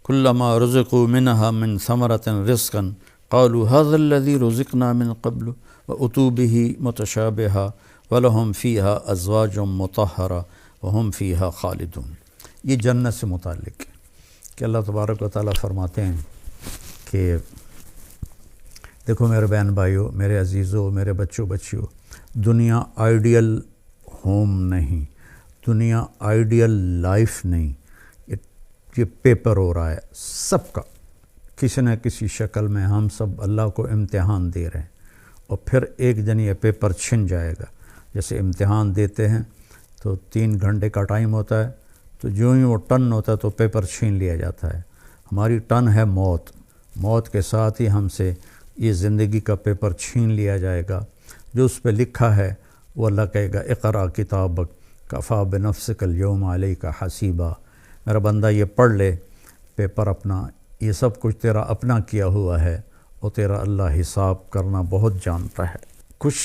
كلما رزقوا منها من ثمرة رزقا قالوا هذا الذي رزقنا من قبل وأتوا به متشابها ولهم فيها أزواج مطهرة وهم فيها خالدون۔ یہ جنت سے متعلق ہے کہ اللہ تبارک و تعالیٰ فرماتے ہیں کہ دیکھو میرے بہن بھائیو، میرے عزیزو، میرے بچوں بچیوں، دنیا آئیڈیل ہوم نہیں، دنیا آئیڈیل لائف نہیں، یہ پیپر ہو رہا ہے سب کا، کسی نہ کسی شکل میں ہم سب اللہ کو امتحان دے رہے ہیں، اور پھر ایک دن یہ پیپر چھن جائے گا۔ جیسے امتحان دیتے ہیں تو 3 گھنٹے کا ٹائم ہوتا ہے، تو جو ہی وہ ٹن ہوتا ہے تو پیپر چھین لیا جاتا ہے۔ ہماری ٹن ہے موت، موت کے ساتھ ہی ہم سے یہ زندگی کا پیپر چھین لیا جائے گا۔ جو اس پہ لکھا ہے وہ اللہ کہے گا اقرأ کتابک کفیٰ بنفسک اليوم علیک حسیبا، میرا بندہ یہ پڑھ لے پیپر اپنا، یہ سب کچھ تیرا اپنا کیا ہوا ہے اور تیرا اللہ حساب کرنا بہت جانتا ہے۔ کچھ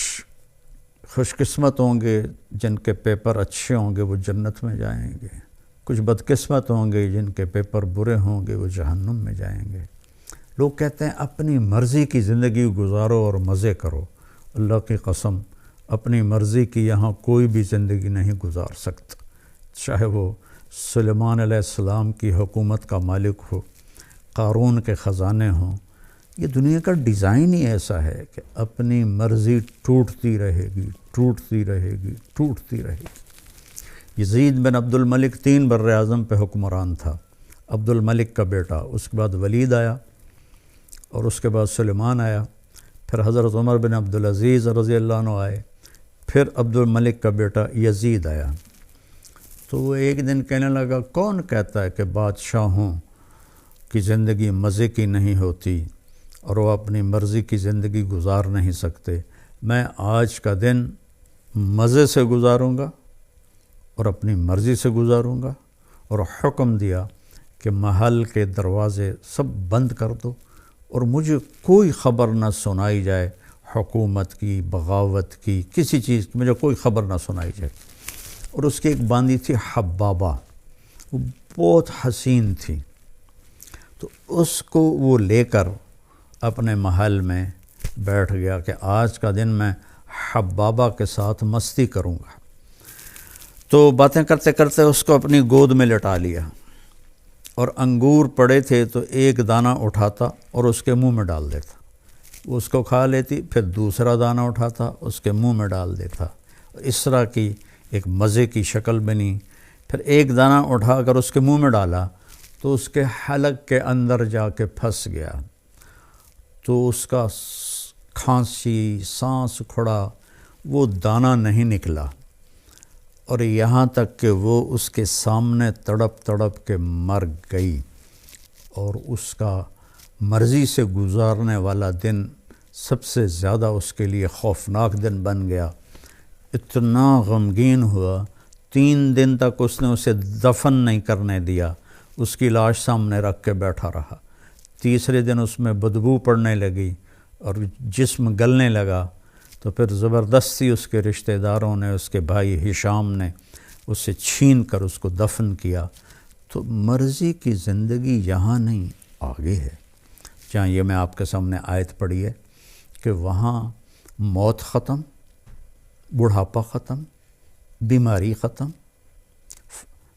خوش قسمت ہوں گے جن کے پیپر اچھے ہوں گے وہ جنت میں جائیں گے، کچھ بدقسمت ہوں گے جن کے پیپر برے ہوں گے وہ جہنم میں جائیں گے۔ لوگ کہتے ہیں اپنی مرضی کی زندگی گزارو اور مزے کرو، اللہ کی قسم اپنی مرضی کی یہاں کوئی بھی زندگی نہیں گزار سکتا، چاہے وہ سلیمان علیہ السلام کی حکومت کا مالک ہو، قارون کے خزانے ہوں۔ یہ دنیا کا ڈیزائن ہی ایسا ہے کہ اپنی مرضی ٹوٹتی رہے گی، ٹوٹتی رہے گی، ٹوٹتی رہے گی۔ یزید بن عبد الملک 3 بر اعظم پہ حکمران تھا، عبد الملک کا بیٹا، اس کے بعد ولید آیا اور اس کے بعد سلیمان آیا، پھر حضرت عمر بن عبدالعزیز رضی اللہ عنہ آئے، پھر عبد الملک کا بیٹا یزید آیا۔ تو وہ ایک دن کہنے لگا کون کہتا ہے کہ بادشاہوں کی زندگی مزے کی نہیں ہوتی اور وہ اپنی مرضی کی زندگی گزار نہیں سکتے، میں آج کا دن مزے سے گزاروں گا اور اپنی مرضی سے گزاروں گا، اور حکم دیا کہ محل کے دروازے سب بند کر دو اور مجھے کوئی خبر نہ سنائی جائے، حکومت کی، بغاوت کی، کسی چیز کی مجھے کوئی خبر نہ سنائی جائے۔ اور اس کی ایک باندی تھی حبابہ، وہ بہت حسین تھی، تو اس کو وہ لے کر اپنے محل میں بیٹھ گیا کہ آج کا دن میں حبابہ کے ساتھ مستی کروں گا۔ تو باتیں کرتے کرتے اس کو اپنی گود میں لٹا لیا، اور انگور پڑے تھے تو ایک دانہ اٹھاتا اور اس کے منہ میں ڈال دیتا، وہ اس کو کھا لیتی، پھر دوسرا دانہ اٹھاتا اس کے منہ میں ڈال دیتا، اس طرح کی ایک مزے کی شکل بنی۔ پھر ایک دانہ اٹھا کر اس کے منہ میں ڈالا تو اس کے حلق کے اندر جا کے پھنس گیا، تو اس کا کھانسی، سانس کھڑا، وہ دانہ نہیں نکلا، اور یہاں تک کہ وہ اس کے سامنے تڑپ تڑپ کے مر گئی، اور اس کا مرضی سے گزارنے والا دن سب سے زیادہ اس کے لیے خوفناک دن بن گیا۔ اتنا غمگین ہوا، 3 دن تک اس نے اسے دفن نہیں کرنے دیا، اس کی لاش سامنے رکھ کے بیٹھا رہا۔ تیسرے دن اس میں بدبو پڑنے لگی اور جسم گلنے لگا، تو پھر زبردستی اس کے رشتہ داروں نے، اس کے بھائی ہشام نے اسے چھین کر اس کو دفن کیا۔ تو مرضی کی زندگی یہاں نہیں، آگے ہے، جہاں یہ میں آپ کے سامنے آیت پڑھی ہے کہ وہاں موت ختم، بڑھاپا ختم، بیماری ختم،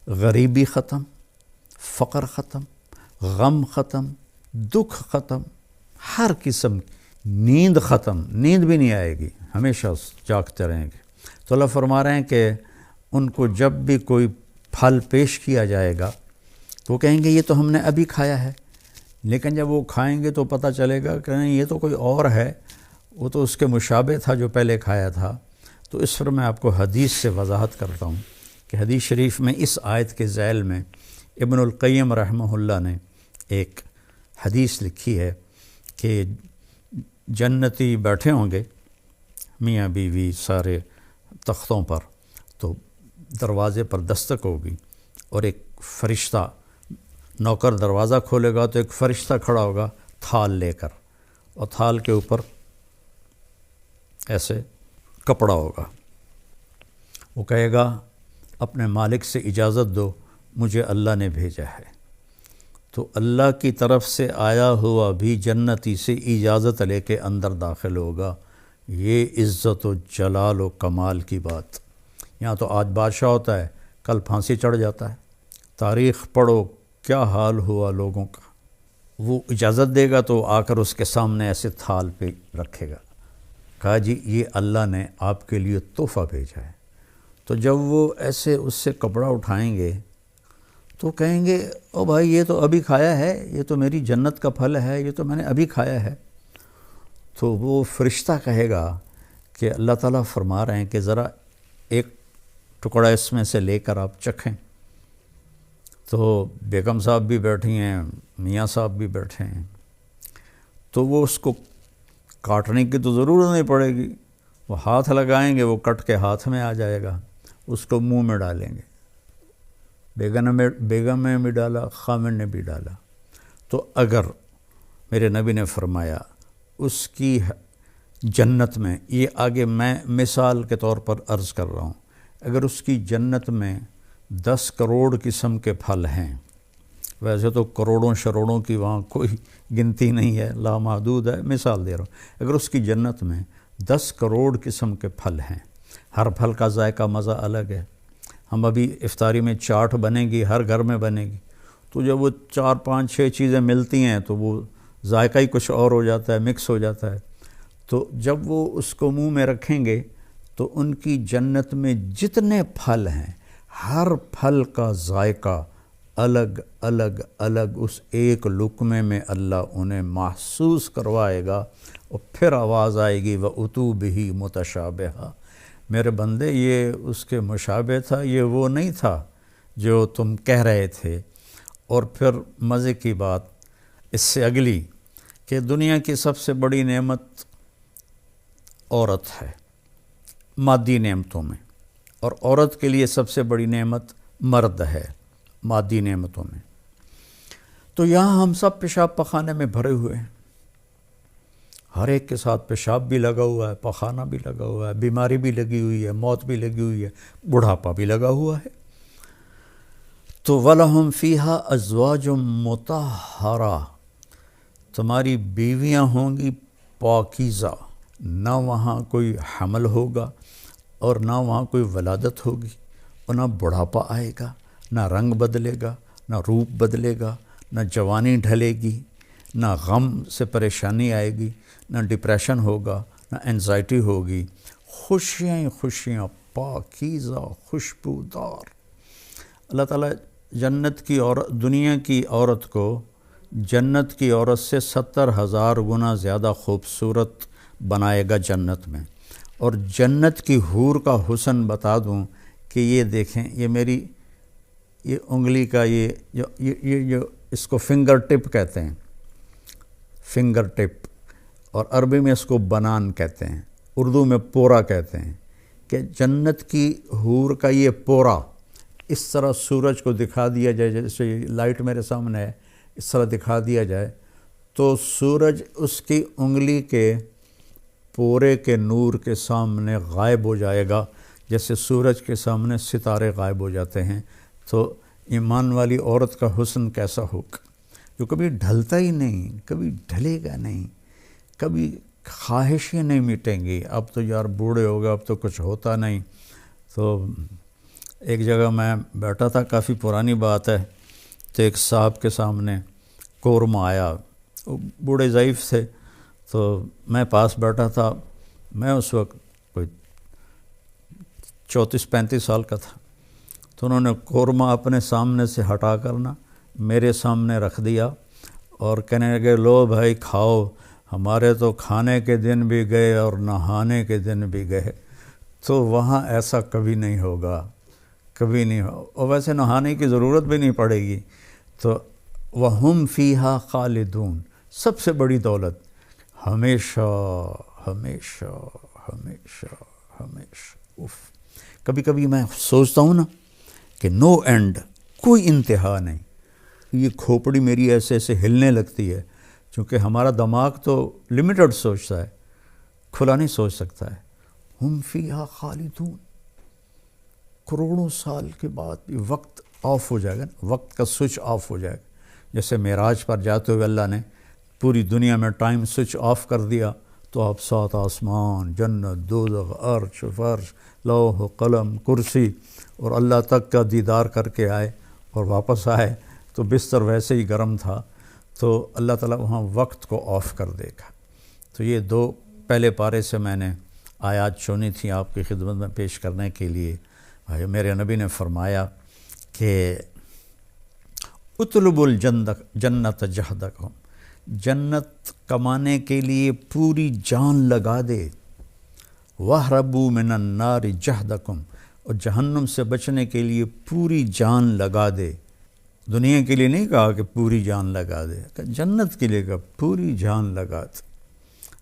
غریبی ختم، فقر ختم، غم ختم، دکھ ختم، ہر قسم نیند ختم، نیند بھی نہیں آئے گی، ہمیشہ جاگتے رہیں گے۔ تو اللہ فرما رہے ہیں کہ ان کو جب بھی کوئی پھل پیش کیا جائے گا تو وہ کہیں گے یہ تو ہم نے ابھی کھایا ہے، لیکن جب وہ کھائیں گے تو پتہ چلے گا کہ نہیں، یہ تو کوئی اور ہے، وہ تو اس کے مشابہ تھا جو پہلے کھایا تھا۔ تو اس پر میں آپ کو حدیث سے وضاحت کرتا ہوں کہ حدیث شریف میں اس آیت کے ذیل میں ابن القیم رحمہ اللہ نے ایک حدیث لکھی ہے کہ جنتی بیٹھے ہوں گے میاں بیوی سارے تختوں پر، تو دروازے پر دستک ہوگی اور ایک فرشتہ، نوکر دروازہ کھولے گا تو ایک فرشتہ کھڑا ہوگا تھال لے کر، اور تھال کے اوپر ایسے کپڑا ہوگا، وہ کہے گا اپنے مالک سے اجازت دو، مجھے اللہ نے بھیجا ہے۔ تو اللہ کی طرف سے آیا ہوا بھی جنتی سے اجازت لے کے اندر داخل ہوگا۔ یہ عزت و جلال و کمال کی بات۔ یہاں تو آج بادشاہ ہوتا ہے، کل پھانسی چڑھ جاتا ہے۔ تاریخ پڑھو کیا حال ہوا لوگوں کا۔ وہ اجازت دے گا تو آ کر اس کے سامنے ایسے تھال پہ رکھے گا، کہا جی یہ اللہ نے آپ کے لیے تحفہ بھیجا ہے۔ تو جب وہ ایسے اس سے کپڑا اٹھائیں گے تو کہیں گے او بھائی یہ تو ابھی کھایا ہے، یہ تو میری جنت کا پھل ہے، یہ تو میں نے ابھی کھایا ہے۔ تو وہ فرشتہ کہے گا کہ اللہ تعالیٰ فرما رہے ہیں کہ ذرا ایک ٹکڑا اس میں سے لے کر آپ چکھیں۔ تو بیگم صاحب بھی بیٹھی ہیں، میاں صاحب بھی بیٹھے ہیں، تو وہ اس کو کاٹنے کی تو ضرورت نہیں پڑے گی، وہ ہاتھ لگائیں گے، وہ کٹ کے ہاتھ میں آ جائے گا، اس کو منہ میں ڈالیں گے۔ بیگم نے بھی ڈالا، خامن نے بھی ڈالا۔ تو اگر میرے نبی نے فرمایا اس کی جنت میں، یہ آگے میں مثال کے طور پر عرض کر رہا ہوں، اگر اس کی جنت میں 10 کروڑ قسم کے پھل ہیں، ویسے تو کروڑوں شروڑوں کی وہاں کوئی گنتی نہیں ہے، لامحدود ہے، مثال دے رہا ہوں، اگر اس کی جنت میں 10 کروڑ قسم کے پھل ہیں، ہر پھل کا ذائقہ مزہ الگ ہے۔ ہم ابھی افطاری میں چاٹ بنے گی، ہر گھر میں بنے گی، تو جب وہ 4 5 6 چیزیں ملتی ہیں تو وہ ذائقہ ہی کچھ اور ہو جاتا ہے، مکس ہو جاتا ہے۔ تو جب وہ اس کو منہ میں رکھیں گے تو ان کی جنت میں جتنے پھل ہیں، ہر پھل کا ذائقہ الگ الگ الگ اس ایک لقمے میں اللہ انہیں محسوس کروائے گا، اور پھر آواز آئے گی وَأُتُوا بِهِ مُتَشَابِهًا، میرے بندے یہ اس کے مشابہ تھا، یہ وہ نہیں تھا جو تم کہہ رہے تھے۔ اور پھر مزے کی بات اس سے اگلی کہ دنیا کی سب سے بڑی نعمت عورت ہے مادی نعمتوں میں، اور عورت کے لیے سب سے بڑی نعمت مرد ہے مادی نعمتوں میں۔ تو یہاں ہم سب پیشاب پخانے میں بھرے ہوئے ہیں، ہر ایک کے ساتھ پیشاب بھی لگا ہوا ہے، پخانہ بھی لگا ہوا ہے، بیماری بھی لگی ہوئی ہے، موت بھی لگی ہوئی ہے، بڑھاپا بھی لگا ہوا ہے۔ تو وَلَهُمْ فِيهَا أَزْوَاجٌ مُطَهَّرَةٌ، تمہاری بیویاں ہوں گی پاکیزہ، نہ وہاں کوئی حمل ہوگا اور نہ وہاں کوئی ولادت ہوگی، اور نہ بڑھاپا آئے گا، نہ رنگ بدلے گا، نہ روپ بدلے گا، نہ جوانی ڈھلے گی، نہ غم سے پریشانی آئے گی، نہ ڈپریشن ہوگا، نہ انزائٹی ہوگی، خوشیاں ہی خوشیاں، پاکیزہ، خوشبودار۔ اللہ تعالیٰ جنت کی عورت، دنیا کی عورت کو جنت کی عورت سے 70,000 گنا زیادہ خوبصورت بنائے گا جنت میں۔ اور جنت کی حور کا حسن بتا دوں کہ یہ دیکھیں، یہ میری یہ انگلی کا یہ اس کو فنگر ٹپ کہتے ہیں، فنگر ٹپ، اور عربی میں اس کو بنان کہتے ہیں، اردو میں پورا کہتے ہیں، کہ جنت کی حور کا یہ پورا اس طرح سورج کو دکھا دیا جائے، جیسے لائٹ میرے سامنے ہے، اس طرح دکھا دیا جائے تو سورج اس کی انگلی کے پورے کے نور کے سامنے غائب ہو جائے گا، جیسے سورج کے سامنے ستارے غائب ہو جاتے ہیں۔ تو ایمان والی عورت کا حسن کیسا ہوگا، جو کبھی ڈھلتا ہی نہیں، کبھی ڈھلے گا نہیں، کبھی خواہشیں نہیں مٹیں گی، اب تو یار بوڑھے ہو گئے، اب تو کچھ ہوتا نہیں۔ تو ایک جگہ میں بیٹھا تھا، کافی پرانی بات ہے، تو ایک صاحب کے سامنے قورمہ آیا، وہ بوڑھے ضعیف تھے، تو میں پاس بیٹھا تھا، میں اس وقت کوئی 34-35 سال کا تھا، تو انہوں نے قورمہ اپنے سامنے سے ہٹا کرنا میرے سامنے رکھ دیا اور کہنے لگے لو بھائی کھاؤ، ہمارے تو کھانے کے دن بھی گئے اور نہانے کے دن بھی گئے۔ تو وہاں ایسا کبھی نہیں ہوگا، کبھی نہیں ہو، اور ویسے نہانے کی ضرورت بھی نہیں پڑے گی۔ تو وَهُمْ فِيهَا خَالِدُونَ، سب سے بڑی دولت، ہمیشہ ہمیشہ ہمیشہ ہمیشہ۔ اف، کبھی کبھی میں سوچتا ہوں نا کہ نو اینڈ، کوئی انتہا نہیں، یہ کھوپڑی میری ایسے ایسے ہلنے لگتی ہے، چونکہ ہمارا دماغ تو لمیٹڈ سوچتا ہے، کھلا نہیں سوچ سکتا ہے۔ ہم فیہا خالدون، کروڑوں سال کے بعد بھی وقت آف ہو جائے گا، وقت کا سوئچ آف ہو جائے گا، جیسے معراج پر جاتے ہوئے اللہ نے پوری دنیا میں ٹائم سوئچ آف کر دیا تو آپ 7 آسمان، جنت، دوزخ، عرش، فرش، لوح، قلم، کرسی اور اللہ تک کا دیدار کر کے آئے اور واپس آئے تو بستر ویسے ہی گرم تھا، تو اللہ تعالیٰ وہاں وقت کو آف کر دے گا۔ تو یہ 2 پہلے پارے سے میں نے آیات چنی تھیں آپ کی خدمت میں پیش کرنے کے لیے۔ میرے نبی نے فرمایا کہ اطلب الجنت جہدکم، جنت کمانے کے لیے پوری جان لگا دے، وَاہْرَبُوا مِنَ النَّارِ جَہْدَكُمْ، اور جہنم سے بچنے کے لیے پوری جان لگا دے۔ دنیا کے لیے نہیں کہا کہ پوری جان لگا دے، کہ جنت کے لیے کہا پوری جان لگا دے۔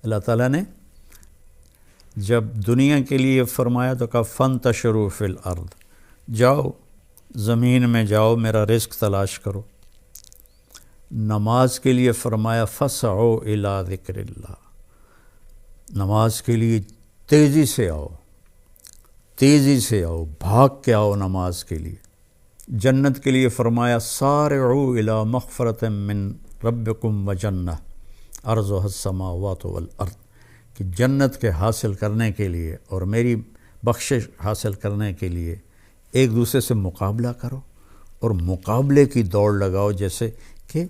اللہ تعالیٰ نے جب دنیا کے لیے فرمایا تو کہا فَانْتَشِرُوا فِي الْأَرْضِ، جاؤ زمین میں جاؤ میرا رزق تلاش کرو۔ نماز کے لیے فرمایا فَاسْعُوا إِلَىٰ ذِكْرِ اللَّهِ، نماز کے لیے تیزی سے آؤ، تیزی سے آؤ، بھاگ کے آؤ نماز کے لیے۔ جنت کے لیے فرمایا سارعوا إِلَىٰ مَغْفِرَةٍ مِّن رَبِّكُمْ وَجَنَّةٍ عَرْضُهَا السَّمَاوَاتُ وَالْأَرْضِ، کہ جنت کے حاصل کرنے کے لیے اور میری بخشش حاصل کرنے کے لیے ایک دوسرے سے مقابلہ کرو، اور مقابلے کی دوڑ لگاؤ، جیسے کہ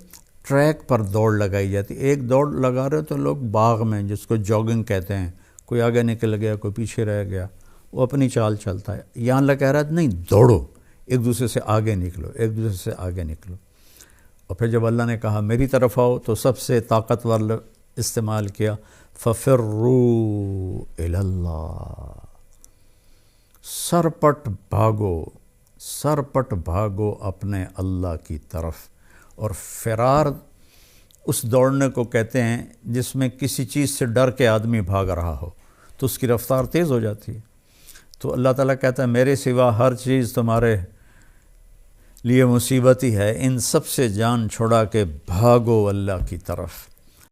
ٹریک پر دوڑ لگائی جاتی۔ ایک دوڑ لگا رہے تو لوگ باغ میں، جس کو جاگنگ کہتے ہیں، کوئی آگے نکل گیا کوئی پیچھے رہ گیا، وہ اپنی چال چلتا ہے۔ یہاں اللہ کہہ رہا ہے نہیں، دوڑو، ایک دوسرے سے آگے نکلو، ایک دوسرے سے آگے نکلو۔ اور پھر جب اللہ نے کہا میری طرف آؤ تو سب سے طاقتور استعمال کیا فَفِرُّوا إِلَى اللَّهِ، سرپٹ بھاگو، سرپٹ بھاگو اپنے اللہ کی طرف۔ اور فرار اس دوڑنے کو کہتے ہیں جس میں کسی چیز سے ڈر کے آدمی بھاگ رہا ہو تو اس کی رفتار تیز ہو جاتی ہے۔ تو اللہ تعالیٰ کہتا ہے میرے سوا ہر چیز تمہارے لیے مصیبت ہی ہے، ان سب سے جان چھڑا کے بھاگو اللہ کی طرف۔